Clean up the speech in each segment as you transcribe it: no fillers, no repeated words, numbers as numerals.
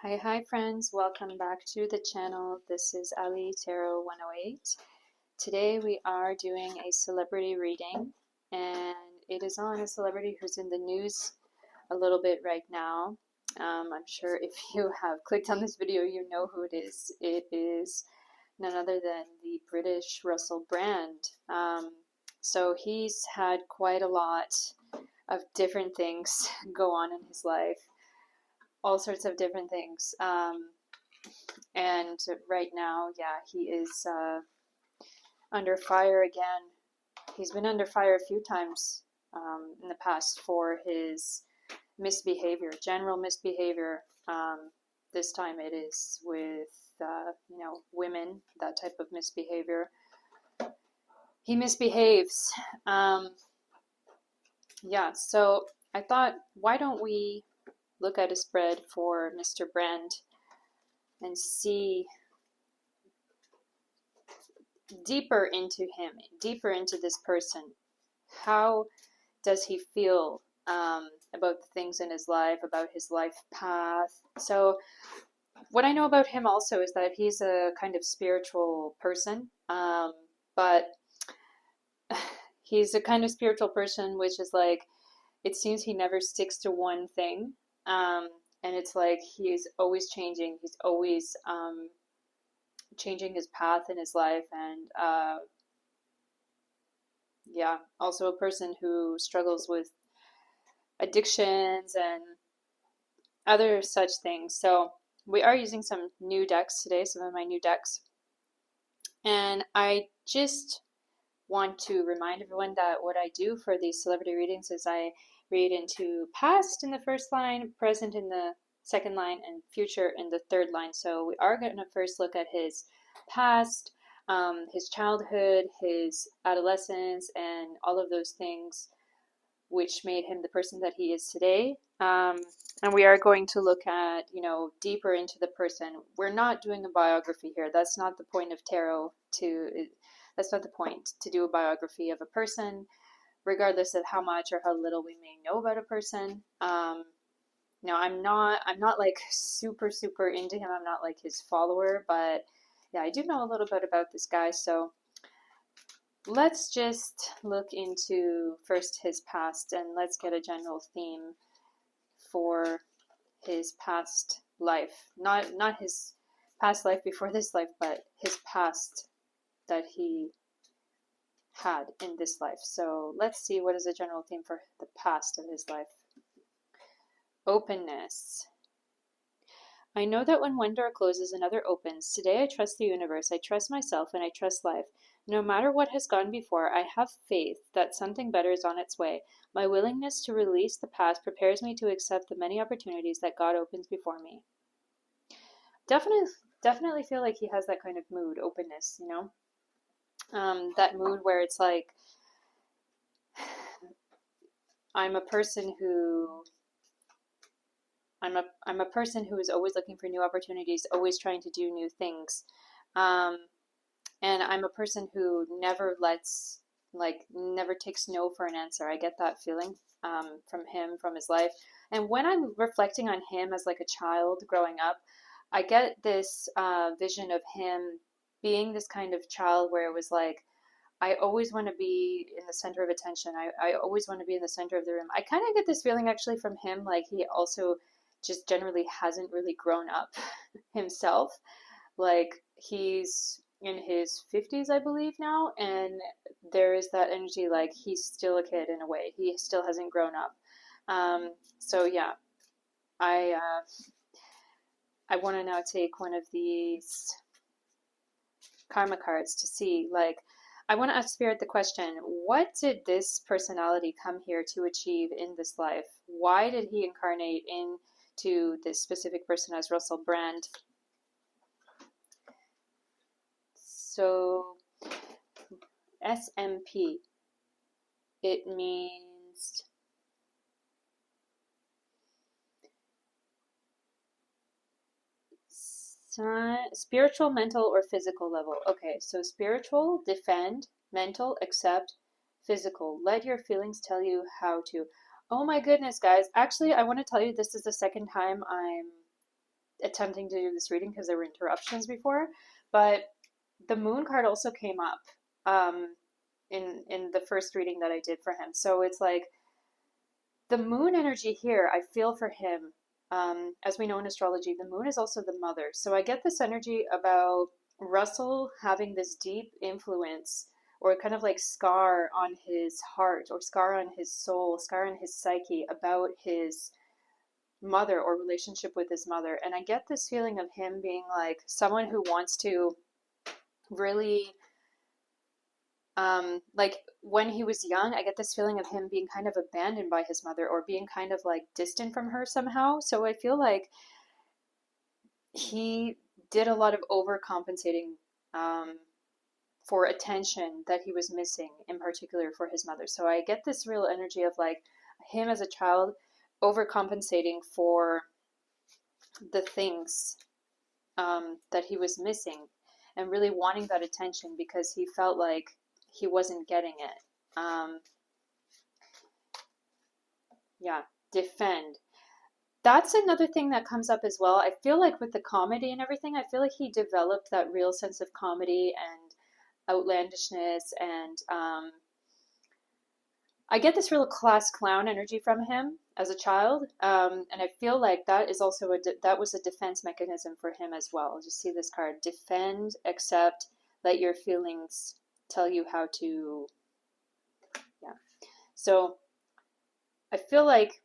Hi friends, welcome back to the channel. This is Allie Tarot 108. Today we are doing a celebrity reading, and it is on a celebrity who's in the news a little bit right now. I'm sure if you have clicked on this video, you know who it is. It is none other than the British Russell Brand. So he's had quite a lot of different things go on in his life, all sorts of different things. And right now, yeah, he is under fire again. He's been under fire a few times in the past for his misbehavior, general misbehavior. This time it is with, women, that type of misbehavior. He misbehaves. Yeah, so I thought, why don't we look at a spread for Mr. Brand and see deeper into him, deeper into this person. How does he feel about the things in his life, about his life path? So what I know about him also is that he's a kind of spiritual person, but he's a kind of spiritual person which is like, it seems he never sticks to one thing. And it's like he's always changing. He's always changing his path in his life, and yeah, also a person who struggles with addictions and other such things. So we are using some new decks today, some of my new decks, and I just want to remind everyone that what I do for these celebrity readings is I read into past in the first line, present in the second line, and future in the third line. So we are going to first look at his past, his childhood, his adolescence, and all of those things which made him the person that he is today. And we are going to look at, deeper into the person. We're not doing a biography here. That's not the point of tarot. That's not the point, to do a biography of a person, regardless of how much or how little we may know about a person. No, I'm not like super into him. I'm not like his follower, but yeah, I do know a little bit about this guy. So let's just look into first his past, and let's get a general theme for his past life. Not his past life before this life, but his past that he had in this life. So let's see, what is the general theme for the past of his life? Openness. I know that when one door closes, another opens. Today I trust the universe, I trust myself, and I trust life. No matter what has gone before, I have faith that something better is on its way. My willingness to release the past prepares me to accept the many opportunities that God opens before me. Definitely feel like he has that kind of mood, openness, that mood where it's like, I'm a person who is always looking for new opportunities, always trying to do new things. And I'm a person who never takes no for an answer. I get that feeling from him, from his life. And when I'm reflecting on him as like a child growing up, I get this vision of him being this kind of child where it was like, I always want to be in the center of attention. I always want to be in the center of the room. I kind of get this feeling actually from him, like he also just generally hasn't really grown up himself. Like he's in his 50s, I believe now, and there is that energy like he's still a kid in a way. He still hasn't grown up. So yeah, I want to now take one of these karma cards to see, like, I want to ask Spirit the question, what did this personality come here to achieve in this life? Why did he incarnate into this specific person as Russell Brand? So SMP, it means spiritual, mental, or physical level. Okay, so spiritual, defend; mental, accept; physical, let your feelings tell you how to. Oh my goodness, guys. Actually, I want to tell you this is the second time I'm attempting to do this reading because there were interruptions before, but the moon card also came up in the first reading that I did for him. So it's like the moon energy here, I feel for him. As we know in astrology, the moon is also the mother. So I get this energy about Russell having this deep influence or kind of like scar on his heart or scar on his soul, scar on his psyche about his mother or relationship with his mother. And I get this feeling of him being like someone who wants to really like when he was young, I get this feeling of him being kind of abandoned by his mother or being kind of like distant from her somehow. So I feel like he did a lot of overcompensating for attention that he was missing, in particular for his mother. So I get this real energy of like him as a child overcompensating for the things that he was missing and really wanting that attention because he felt like he wasn't getting it. Yeah, defend. That's another thing that comes up as well. I feel like with the comedy and everything, I feel like he developed that real sense of comedy and outlandishness, and I get this real class clown energy from him as a child, and I feel like that is also that was a defense mechanism for him as well. Just see this card: defend, accept, let your feelings tell you how to. Yeah. So I feel like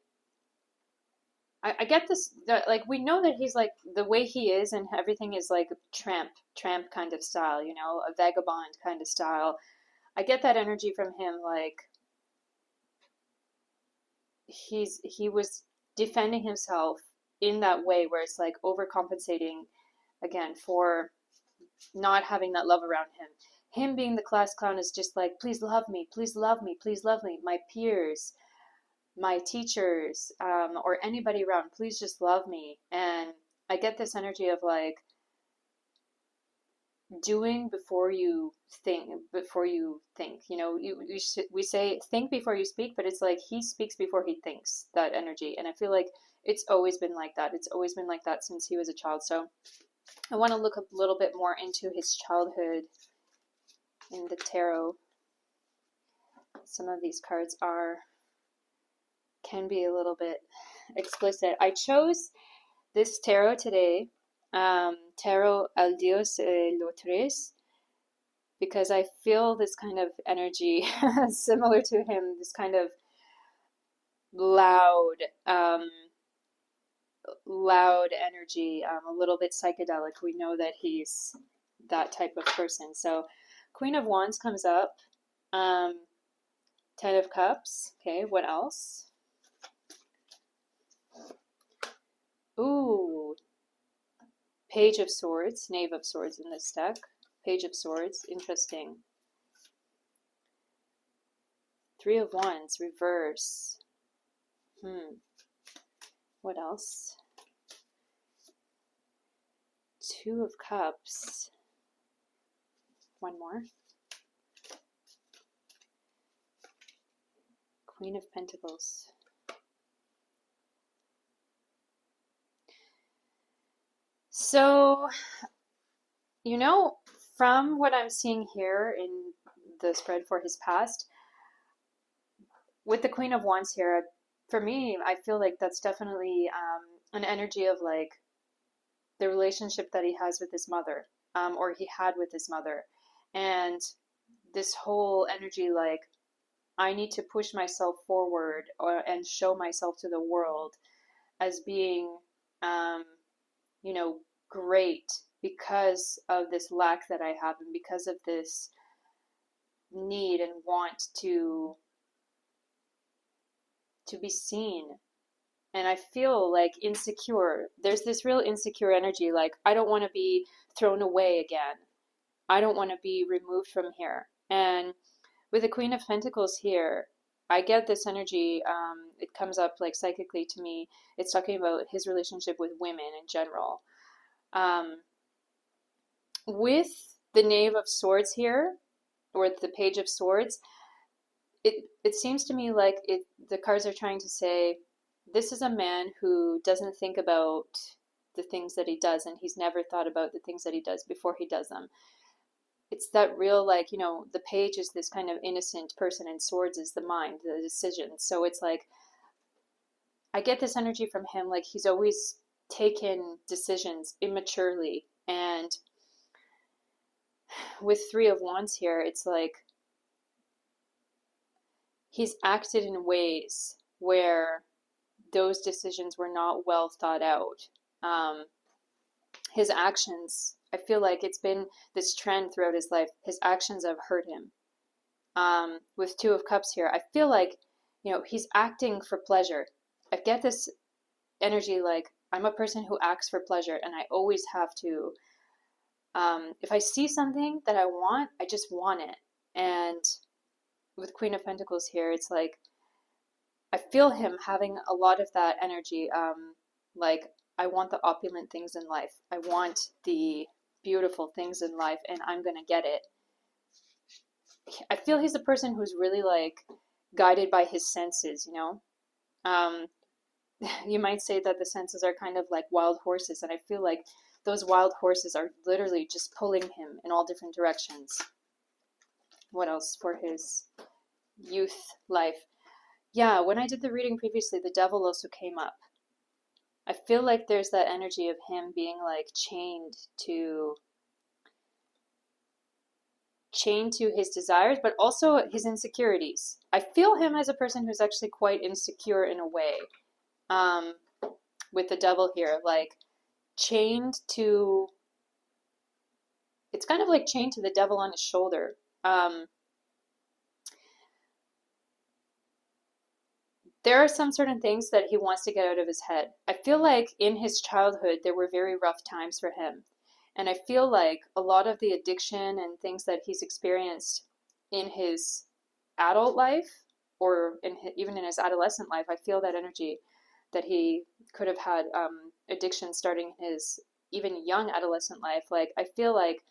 I get this that like we know that he's like the way he is and everything is like tramp kind of style, you know, a vagabond kind of style. I get that energy from him, like he was defending himself in that way where it's like overcompensating again for not having that love around him. Him being the class clown is just like, please love me, please love me, please love me. My peers, my teachers, or anybody around, please just love me. And I get this energy of like doing before you think, you know, we say think before you speak, but it's like he speaks before he thinks, that energy. And I feel like it's always been like that. It's always been like that since he was a child. So I want to look a little bit more into his childhood in the tarot. Some of these cards can be a little bit explicit. I chose this tarot today, Tarot Al Dios Lotres, because I feel this kind of energy similar to him, this kind of loud, loud energy, a little bit psychedelic. We know that he's that type of person. So Queen of Wands comes up, Ten of Cups. Okay, what else? Ooh, Page of Swords, Knave of Swords in this deck. Page of Swords, interesting. Three of Wands, reverse. What else? Two of Cups. One more. Queen of Pentacles. So, you know, from what I'm seeing here in the spread for his past, with the Queen of Wands here, for me, I feel like that's definitely an energy of like the relationship that he has with his mother, or he had with his mother. And this whole energy, like, I need to push myself forward and show myself to the world as being, you know, great because of this lack that I have and because of this need and want to be seen. And I feel like insecure. There's this real insecure energy, like I don't want to be thrown away again. I don't want to be removed from here. And with the Queen of Pentacles here, I get this energy. It comes up like psychically to me. It's talking about his relationship with women in general. With the Knave of Swords here, or the Page of Swords, it seems to me like the cards are trying to say, this is a man who doesn't think about the things that he does, and he's never thought about the things that he does before he does them. It's that real, like, the page is this kind of innocent person, and swords is the mind, the decision. So it's like, I get this energy from him, like he's always taken decisions immaturely. And with Three of Wands here, it's like he's acted in ways where those decisions were not well thought out. His actions, I feel like it's been this trend throughout his life. His actions have hurt him. With Two of Cups here, I feel like, he's acting for pleasure. I get this energy like I'm a person who acts for pleasure, and I always have to. If I see something that I want, I just want it. And with Queen of Pentacles here, it's like I feel him having a lot of that energy. Like, I want the opulent things in life. I want the beautiful things in life, and I'm gonna get it. I feel he's a person who's really like guided by his senses, you might say that the senses are kind of like wild horses, and I feel like those wild horses are literally just pulling him in all different directions. What else for his youth life? Yeah, when I did the reading previously, the devil also came up. I feel like there's that energy of him being like chained to his desires, but also his insecurities. I feel him as a person who's actually quite insecure in a way. With the devil here, like chained to, it's kind of like chained to the devil on his shoulder. There are some certain things that he wants to get out of his head. I feel like in his childhood, there were very rough times for him. And I feel like a lot of the addiction and things that he's experienced in his adult life, or even in his adolescent life, I feel that energy that he could have had addiction starting his even young adolescent life. Like, I feel like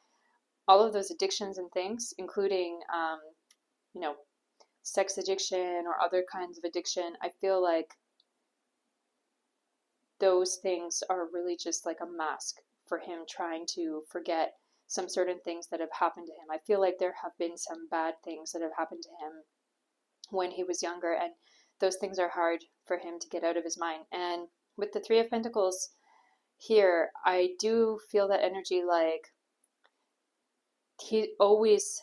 all of those addictions and things, including, sex addiction or other kinds of addiction, I feel like those things are really just like a mask for him trying to forget some certain things that have happened to him. I feel like there have been some bad things that have happened to him when he was younger, and those things are hard for him to get out of his mind. And with the Three of Pentacles here, I do feel that energy like he always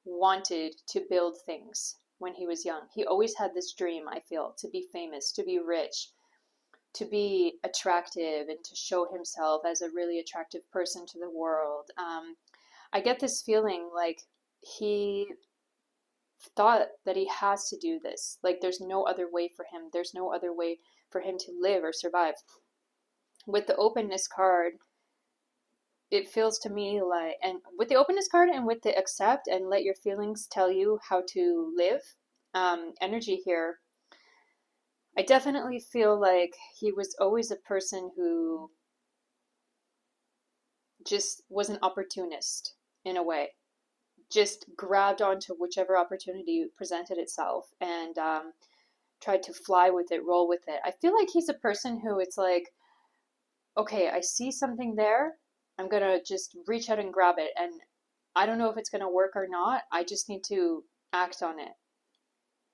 wanted to build things when he was young. He always had this dream, I feel, to be famous, to be rich, to be attractive, and to show himself as a really attractive person to the world. I get this feeling like he thought that he has to do this. Like, there's no other way for him. There's no other way for him to live or survive. With the Openness card, it feels to me like, and with the Openness card and with the Accept and let your feelings tell you how to live energy here, I definitely feel like he was always a person who just was an opportunist in a way. Just grabbed onto whichever opportunity presented itself and tried to fly with it, roll with it. I feel like he's a person who it's like, okay, I see something there, I'm gonna just reach out and grab it, and I don't know if it's gonna work or not, I just need to act on it.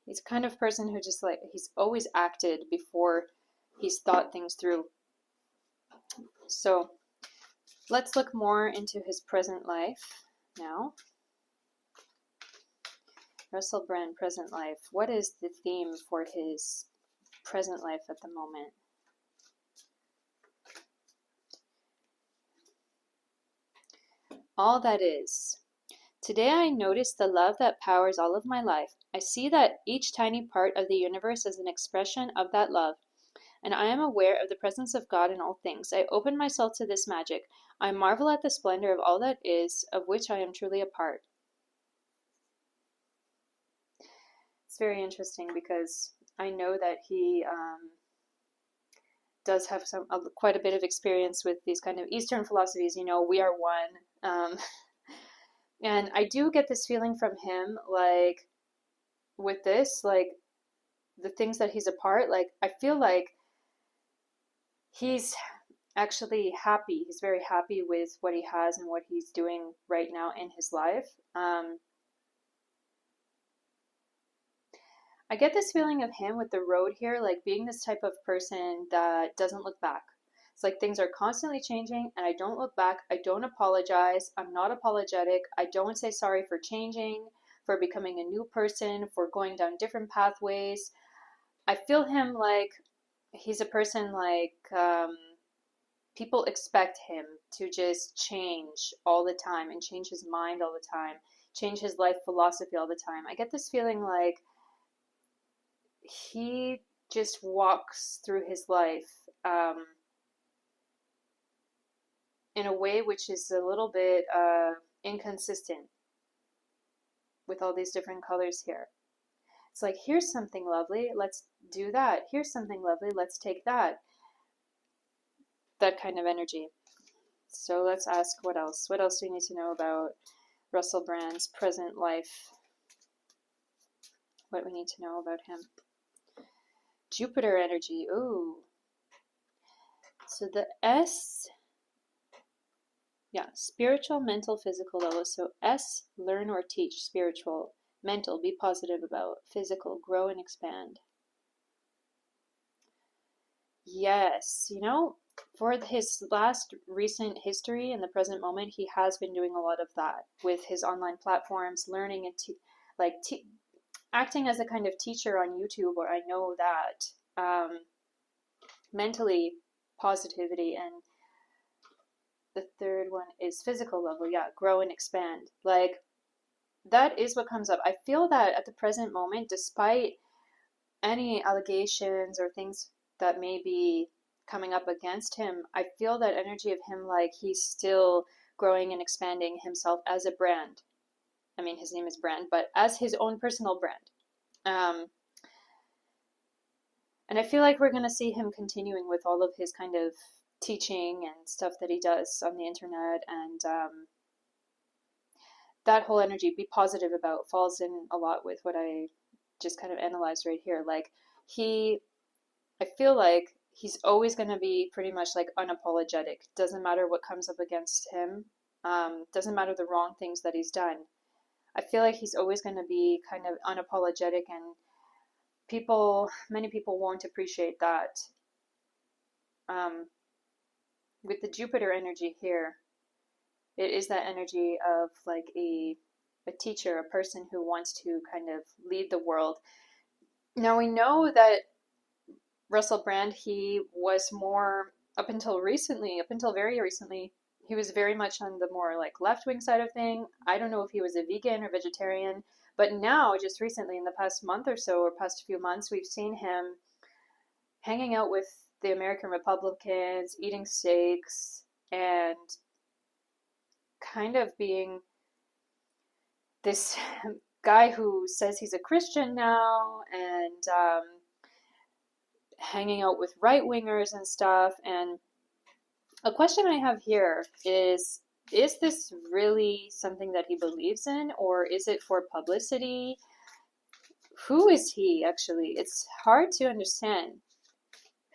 He's the kind of person who just like, he's always acted before he's thought things through. So let's look more into his present life now. Russell Brand, present life. What is the theme for his present life at the moment? All that is. Today I notice the love that powers all of my life. I see that each tiny part of the universe is an expression of that love, and I am aware of the presence of God in all things. I open myself to this magic. I marvel at the splendor of all that is, of which I am truly a part. It's very interesting because I know that he does have quite a bit of experience with these kind of Eastern philosophies. We are one. And I do get this feeling from him, like, with this, like, the things that he's apart, like, I feel like he's, actually happy. He's very happy with what he has and what he's doing right now in his life. I get this feeling of him with the road here, like being this type of person that doesn't look back. It's like things are constantly changing and I don't look back. I don't apologize. I'm not apologetic. I don't say sorry for changing, for becoming a new person, for going down different pathways. I feel him like he's a person like people expect him to just change all the time and change his mind all the time, change his life philosophy all the time. I get this feeling like he just walks through his life in a way which is a little bit inconsistent with all these different colors here. It's like, here's something lovely, let's do that. Here's something lovely, let's take that. That kind of energy. So let's ask what else. What else do we need to know about Russell Brand's present life? What we need to know about him. Jupiter energy. Ooh. So the S, yeah, spiritual, mental, physical level. So S, learn or teach. Spiritual. Mental, be positive about. Physical, grow and expand. Yes, you know, for his last recent history in the present moment, he has been doing a lot of that with his online platforms, learning and acting as a kind of teacher on YouTube, where I know that mentally positivity, and the third one is physical level, yeah, grow and expand. Like that is what comes up. I feel that at the present moment, despite any allegations or things that may be coming up against him, I feel that energy of him like he's still growing and expanding himself as a brand. I mean, his name is Brand, but as his own personal brand. And I feel like we're going to see him continuing with all of his kind of teaching and stuff that he does on the internet. And that whole energy, be positive about, falls in a lot with what I just kind of analyzed right here. Like I feel like he's always going to be pretty much like unapologetic. Doesn't matter what comes up against him. Doesn't matter the wrong things that he's done. I feel like he's always going to be kind of unapologetic, and many people won't appreciate that. With the Jupiter energy here, it is that energy of like a teacher, a person who wants to kind of lead the world. Now we know that Russell Brand, he was more, up until very recently, he was very much on the more like left-wing side of thing. I don't know if he was a vegan or vegetarian, but now, just recently, in the past month or so, or past few months, we've seen him hanging out with the American Republicans, eating steaks, and kind of being this guy who says he's a Christian now, and hanging out with right-wingers and stuff. And a question I have here is this really something that he believes in, or is it for publicity? Who is he, actually? It's hard to understand.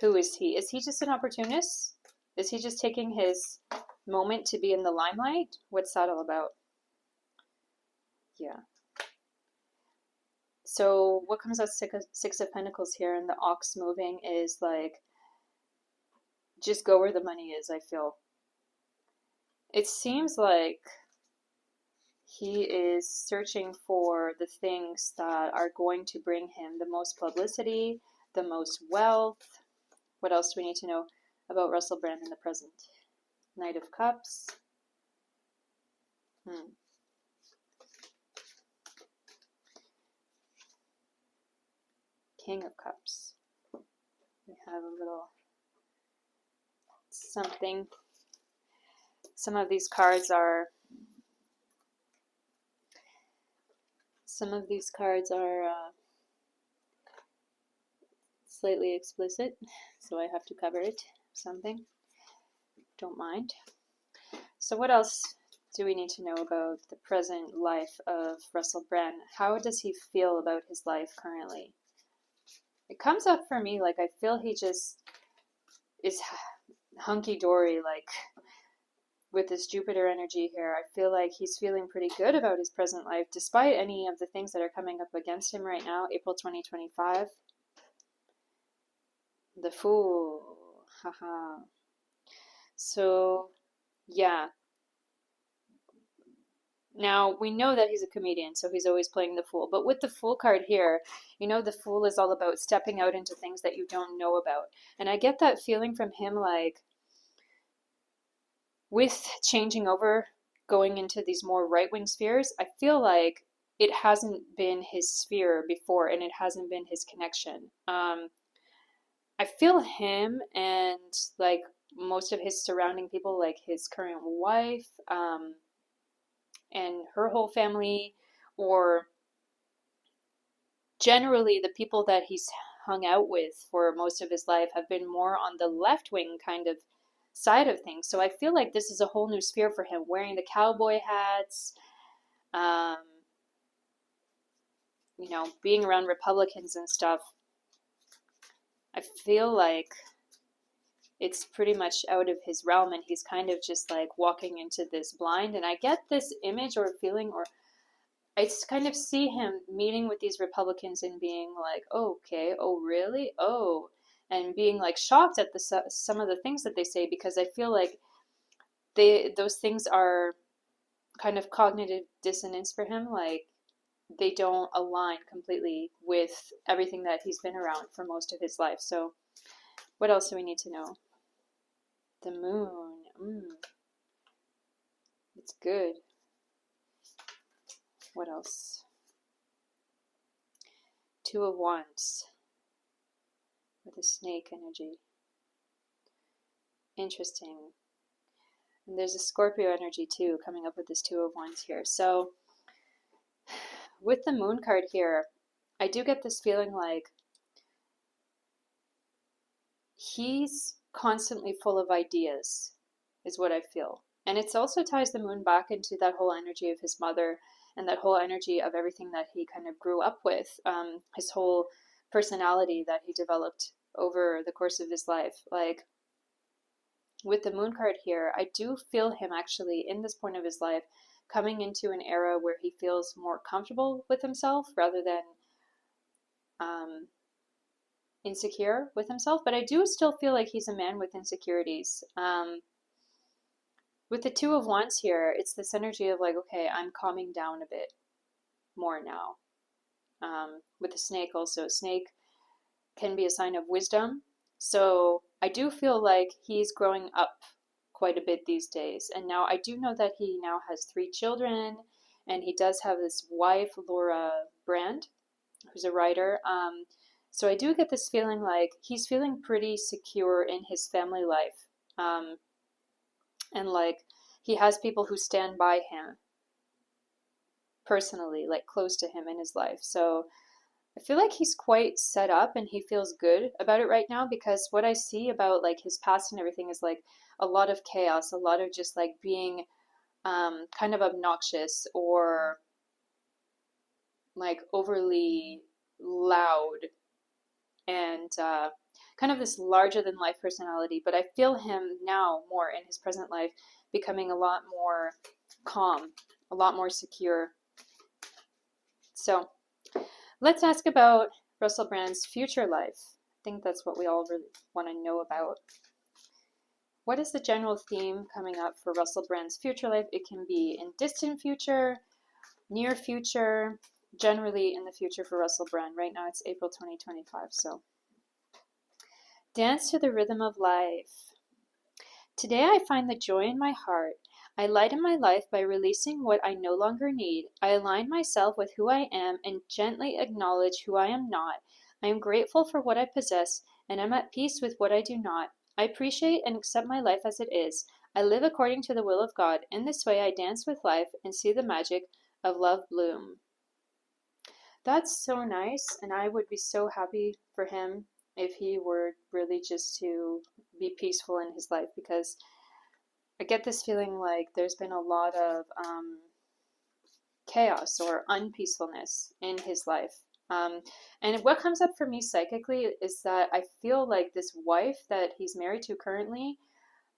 Who is he? Is he just an opportunist? Is he just taking his moment to be in the limelight? What's that all about? Yeah. So what comes out Six of Pentacles here, and the ox moving is like, just go where the money is, I feel. It seems like he is searching for the things that are going to bring him the most publicity, the most wealth. What else do we need to know about Russell Brand in the present? Knight of Cups. King of Cups. We have a little something. Some of these cards are slightly explicit, so I have to cover it. Something. Don't mind. So what else do we need to know about the present life of Russell Brand? How does he feel about his life currently? It comes up for me like I feel he just is hunky-dory, like with this Jupiter energy here. I feel like he's feeling pretty good about his present life, despite any of the things that are coming up against him right now. April 2025. The Fool. Haha. So, yeah. Now, we know that he's a comedian, so he's always playing the fool. But with the Fool card here, you know, the Fool is all about stepping out into things that you don't know about. And I get that feeling from him, like, with changing over, going into these more right-wing spheres, I feel like it hasn't been his sphere before, and it hasn't been his connection. I feel him and, like, most of his surrounding people, like his current wife, and her whole family, or generally the people that he's hung out with for most of his life, have been more on the left wing kind of side of things. So I feel like this is a whole new sphere for him, wearing the cowboy hats, um, you know, being around Republicans and stuff. I feel like it's pretty much out of his realm, and he's kind of just like walking into this blind. And I get this image or feeling, or I kind of see him meeting with these Republicans and being like, oh, okay, oh, really? Oh, and being like shocked at some of the things that they say, because I feel like those things are kind of cognitive dissonance for him. Like, they don't align completely with everything that he's been around for most of his life. So, what else do we need to know? The moon. It's good. What else? Two of Wands with a snake energy. Interesting. And there's a Scorpio energy too coming up with this Two of Wands here. So with the Moon card here, I do get this feeling like he's constantly full of ideas, is what I feel. And it also ties the Moon back into that whole energy of his mother, and that whole energy of everything that he kind of grew up with, his whole personality that he developed over the course of his life. Like, with the Moon card here, I do feel him actually in this point of his life coming into an era where he feels more comfortable with himself rather than insecure with himself. But I do still feel like he's a man with insecurities. With the Two of Wands here, it's this energy of like, okay, I'm calming down a bit more now. With the snake also, snake can be a sign of wisdom. So I do feel like he's growing up quite a bit these days. And now I do know that he now has 3 children, and he does have this wife, Laura Brand, who's a writer. So I do get this feeling like he's feeling pretty secure in his family life. And like he has people who stand by him personally, like close to him in his life. So I feel like he's quite set up and he feels good about it right now, because what I see about like his past and everything is like a lot of chaos, a lot of just like being kind of obnoxious or like overly loud, and kind of this larger than life personality. But I feel him now more in his present life becoming a lot more calm, a lot more secure. So let's ask about Russell Brand's future life. I think that's what we all really want to know about. What is the general theme coming up for Russell Brand's future life? It can be in distant future, near future, generally in the future for Russell Brand. Right now it's April 2025. So dance to the rhythm of life. Today I find the joy in my heart. I lighten my life by releasing what I no longer need. I align myself with who I am and gently acknowledge who I am not. I am grateful for what I possess, and am at peace with what I do not. I appreciate and accept my life as it is. I live according to the will of God. In this way I dance with life and see the magic of love bloom. That's so nice, and I would be so happy for him if he were really just to be peaceful in his life, because I get this feeling like there's been a lot of chaos or unpeacefulness in his life. And what comes up for me psychically is that I feel like this wife that he's married to currently,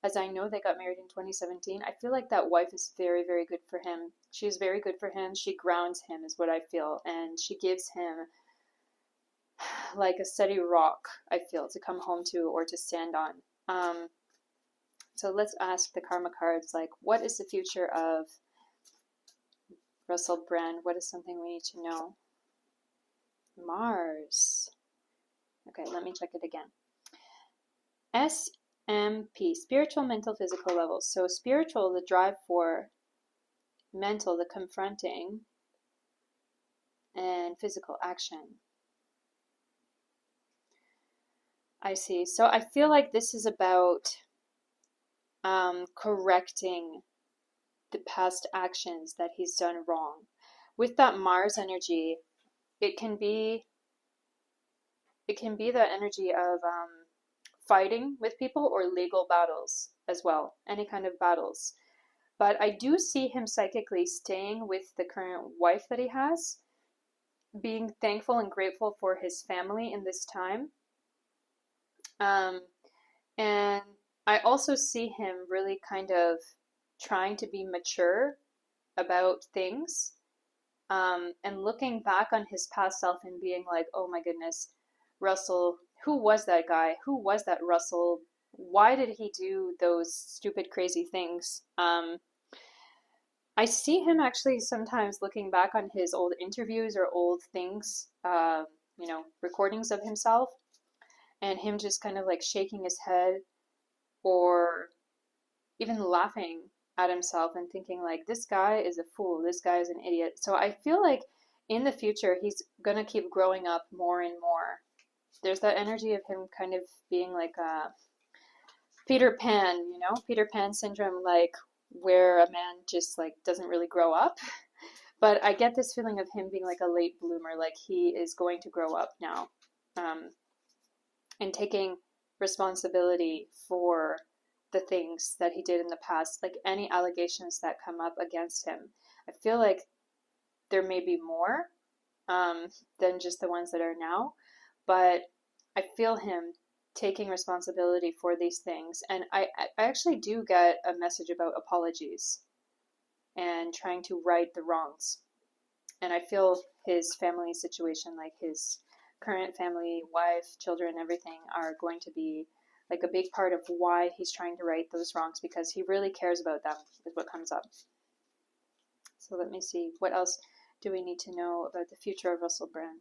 as I know they got married in 2017, I feel like that wife is very, very good for him. She is very good for him. She grounds him, is what I feel. And she gives him like a steady rock, I feel, to come home to or to stand on. So let's ask the karma cards, like, what is the future of Russell Brand? What is something we need to know? Mars. Okay, let me check it again. SMP, spiritual, mental, physical levels. So spiritual, the drive for, mental, the confronting, and physical action. I see. So I feel like this is about correcting the past actions that he's done wrong. With that Mars energy, it can be the energy of fighting with people or legal battles as well, any kind of battles. But I do see him psychically staying with the current wife that he has, being thankful and grateful for his family in this time. And I also see him really kind of trying to be mature about things, and looking back on his past self and being like, oh my goodness, Russell, who was that guy? Who was that Russell? Why did he do those stupid, crazy things? I see him actually sometimes looking back on his old interviews or old things, recordings of himself, and him just kind of like shaking his head or even laughing at himself and thinking like, this guy is a fool, this guy is an idiot. So I feel like in the future he's gonna keep growing up more and more. There's that energy of him kind of being like a Peter Pan, Peter Pan syndrome, like where a man just like doesn't really grow up. But I get this feeling of him being like a late bloomer, like he is going to grow up now, and taking responsibility for the things that he did in the past, like any allegations that come up against him. I feel like there may be more than just the ones that are now, but I feel him taking responsibility for these things. And I actually do get a message about apologies and trying to right the wrongs. And I feel his family situation, like his current family, wife, children, everything, are going to be like a big part of why he's trying to right those wrongs, because he really cares about them, is what comes up. So let me see, what else do we need to know about the future of Russell Brand?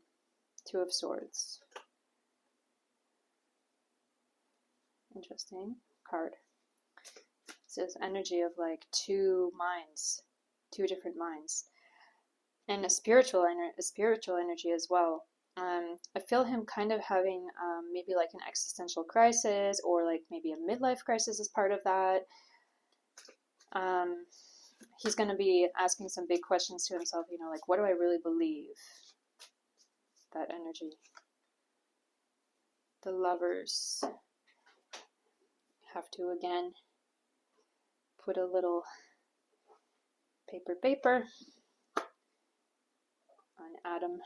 Two of Swords. Interesting card. It's this energy of like two minds, two different minds, and a spiritual energy as well. I feel him kind of having maybe like an existential crisis, or like maybe a midlife crisis as part of that. He's going to be asking some big questions to himself, like, what do I really believe? That energy. The Lovers. Have to again put a little paper on Adam.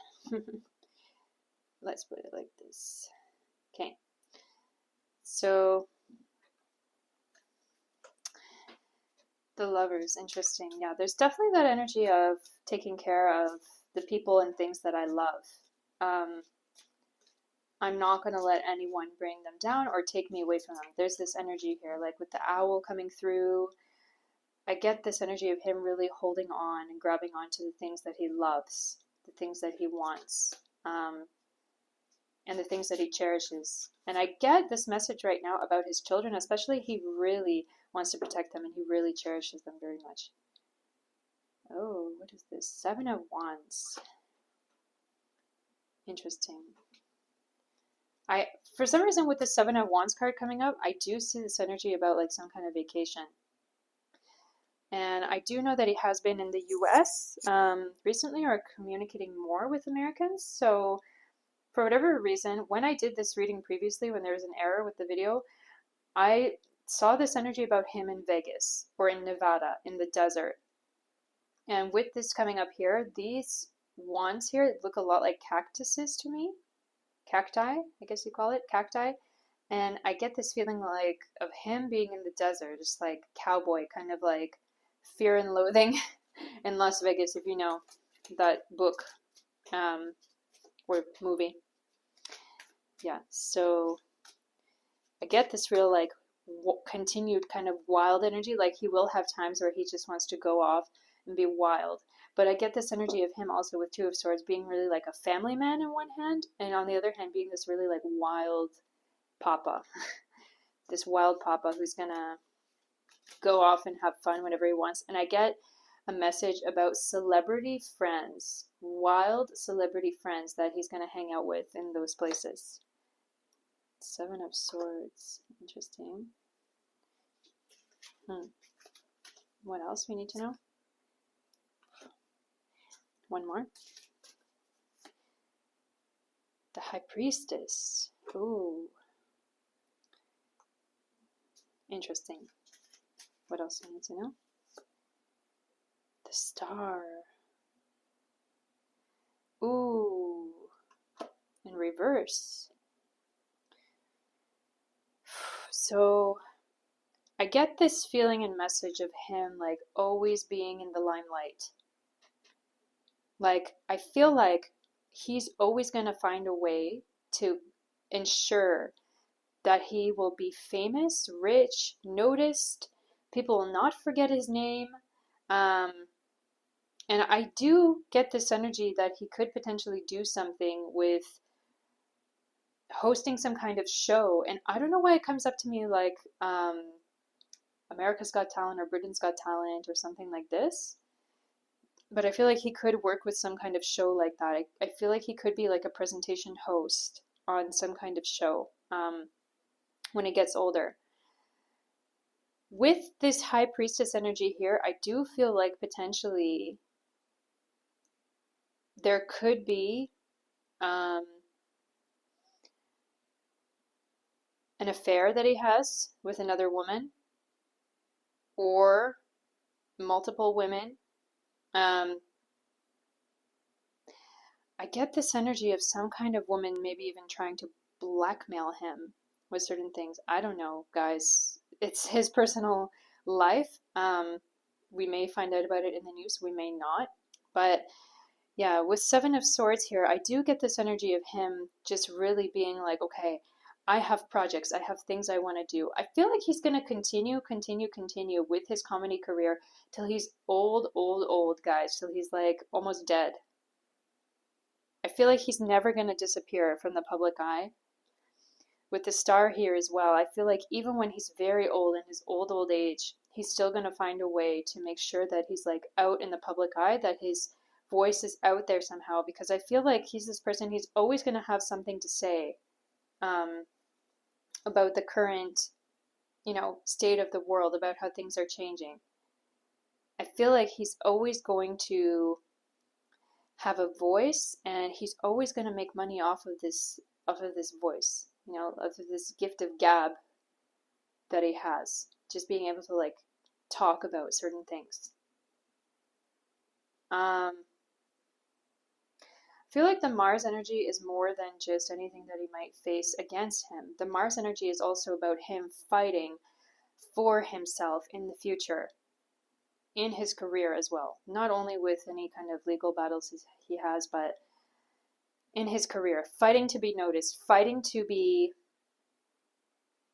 Let's put it like this. Okay. So the Lovers, interesting. Yeah, there's definitely that energy of taking care of the people and things that I love. I'm not going to let anyone bring them down or take me away from them. There's this energy here, like with the owl coming through. I get this energy of him really holding on and grabbing onto the things that he loves, the things that he wants, and the things that he cherishes. And I get this message right now about his children, especially. He really wants to protect them and he really cherishes them very much. Oh, what is this? 7 of Wands. Interesting. For some reason with the 7 of Wands card coming up, I do see this energy about like some kind of vacation. And I do know that he has been in the US recently, or communicating more with Americans. So for whatever reason, when I did this reading previously, when there was an error with the video, I saw this energy about him in Vegas or in Nevada, in the desert. And with this coming up here, these wands here look a lot like cactuses to me. Cacti, I guess you call it, cacti. And I get this feeling like of him being in the desert, just like cowboy, kind of like Fear and Loathing in Las Vegas, if you know that book or movie. Yeah, so I get this real like continued kind of wild energy. Like he will have times where he just wants to go off and be wild. But I get this energy of him also with Two of Swords being really like a family man on one hand, and on the other hand being this really like wild papa. This wild papa who's gonna go off and have fun whenever he wants. And I get a message about celebrity friends, wild celebrity friends that he's gonna hang out with in those places. Seven of Swords. Interesting. What else we need to know? One more. The High Priestess. Ooh. Interesting. What else do I need to know? The Star. Ooh. In reverse. So I get this feeling and message of him like always being in the limelight. Like I feel like he's always going to find a way to ensure that he will be famous, rich, noticed. People will not forget his name. And I do get this energy that he could potentially do something with hosting some kind of show. And I don't know why it comes up to me like America's Got Talent or Britain's Got Talent or something like this. But I feel like he could work with some kind of show like that. I feel like he could be like a presentation host on some kind of show when he gets older. With this High Priestess energy here, I do feel like potentially there could be an affair that he has with another woman or multiple women. I get this energy of some kind of woman maybe even trying to blackmail him with certain things. I don't know, guys. It's his personal life. We may find out about it in the news, we may not. But yeah, with Seven of Swords here, I do get this energy of him just really being like, okay, I have projects, I have things I want to do. I feel like he's going to continue with his comedy career till he's old, guys, till he's like almost dead. I feel like he's never going to disappear from the public eye. With the Star here as well, I feel like even when he's very old, in his old age, he's still going to find a way to make sure that he's like out in the public eye, that his voice is out there somehow, because I feel like he's this person, he's always going to have something to say about the current, state of the world, about how things are changing. I feel like he's always going to have a voice, and he's always going to make money off of this voice, of this gift of gab that he has, just being able to like talk about certain things. I feel like the Mars energy is more than just anything that he might face against him. The Mars energy is also about him fighting for himself in the future, in his career as well. Not only with any kind of legal battles he has, but in his career, fighting to be noticed, fighting to be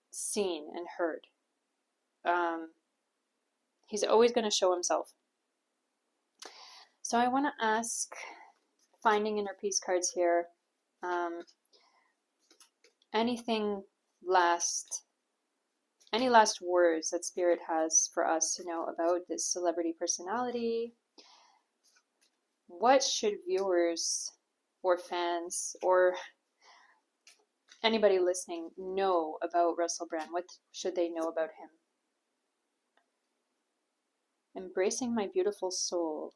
seen and heard. He's always going to show himself. So I want to ask, finding inner peace cards here, any last words that Spirit has for us to know about this celebrity personality? What should viewers or fans or anybody listening know about Russell Brand? What should they know about him? Embracing my beautiful soul.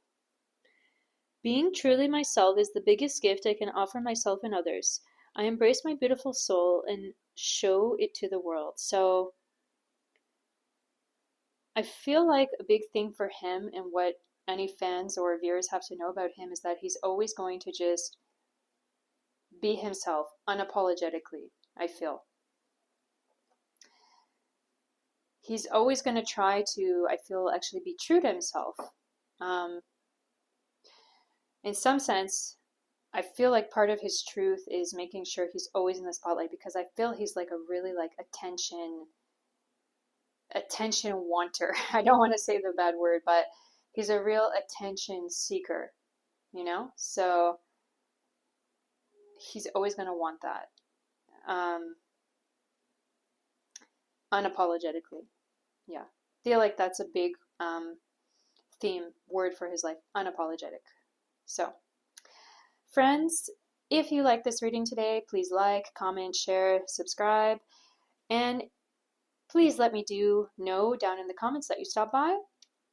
Being truly myself is the biggest gift I can offer myself and others. I embrace my beautiful soul and show it to the world. So I feel like a big thing for him, and what any fans or viewers have to know about him, is that he's always going to just be himself unapologetically, I feel. he's always going to try to, I feel, actually be true to himself. Um, in some sense, I feel like part of his truth is making sure he's always in the spotlight because I feel he's like a really like attention wanter. I don't want to say the bad word, but he's a real attention seeker, you know? So he's always going to want that. Unapologetically. Yeah. Feel like that's a big theme word for his life, unapologetic. So, friends, if you like this reading today, please like, comment, share, subscribe, and please let me know down in the comments that you stopped by.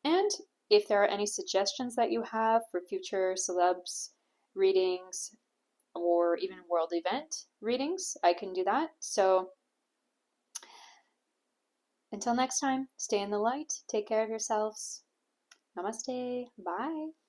And if there are any suggestions that you have for future celebs readings or even world event readings, I can do that. So until next time, stay in the light, take care of yourselves. Namaste. Bye.